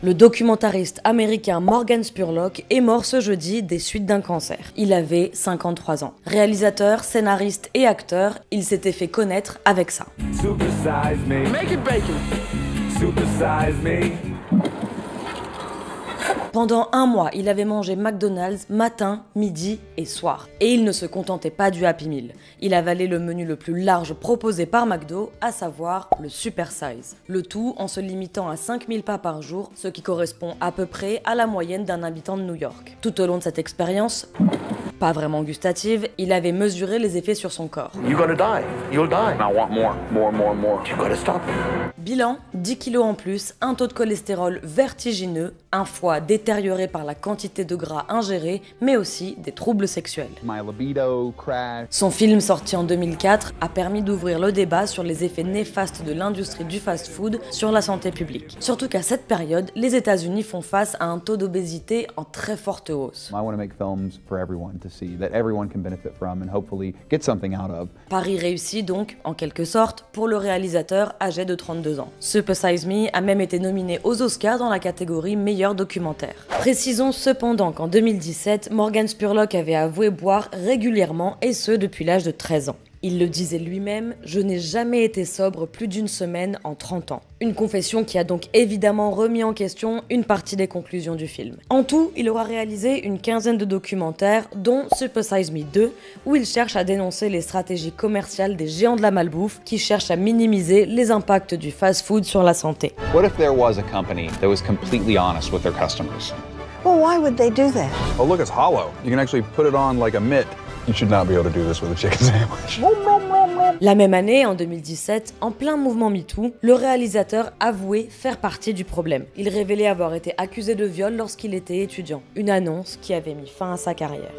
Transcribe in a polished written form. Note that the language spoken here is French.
Le documentariste américain Morgan Spurlock est mort ce jeudi des suites d'un cancer. Il avait 53 ans. Réalisateur, scénariste et acteur, il s'était fait connaître avec ça. Supersize me. Make it bacon. Supersize me. Pendant un mois, il avait mangé McDonald's matin, midi et soir. Et il ne se contentait pas du Happy Meal. Il avalait le menu le plus large proposé par McDo, à savoir le Super Size. Le tout en se limitant à 5000 pas par jour, ce qui correspond à peu près à la moyenne d'un habitant de New York. Tout au long de cette expérience, pas vraiment gustative, il avait mesuré les effets sur son corps. You're gonna die. You'll die. I want more. You gotta stop. Bilan, 10 kilos en plus, un taux de cholestérol vertigineux, un foie détérioré par la quantité de gras ingéré, mais aussi des troubles sexuels. My libido crashed. Son film sorti en 2004 a permis d'ouvrir le débat sur les effets néfastes de l'industrie du fast-food sur la santé publique. Surtout qu'à cette période, les États-Unis font face à un taux d'obésité en très forte hausse. I want to make films for everyone to see that everyone can benefit from and hopefully get something out of. Paris réussi donc, en quelque sorte, pour le réalisateur âgé de 32 ans. Super Size Me a même été nominé aux Oscars dans la catégorie meilleur documentaire. Précisons cependant qu'en 2017, Morgan Spurlock avait avoué boire régulièrement et ce depuis l'âge de 13 ans. Il le disait lui-même, je n'ai jamais été sobre plus d'une semaine en 30 ans. Une confession qui a donc évidemment remis en question une partie des conclusions du film. En tout, il aura réalisé une quinzaine de documentaires, dont Super Size Me 2, où il cherche à dénoncer les stratégies commerciales des géants de la malbouffe qui cherchent à minimiser les impacts du fast-food sur la santé. What if there was a company that was completely honest with their customers? Well, why would they do that? Oh, look, it's hollow. You can actually put it on like a mitt. You should not be able to do this with a chicken sandwich. La même année, en 2017, en plein mouvement MeToo, le réalisateur avouait faire partie du problème. Il révélait avoir été accusé de viol lorsqu'il était étudiant, une annonce qui avait mis fin à sa carrière.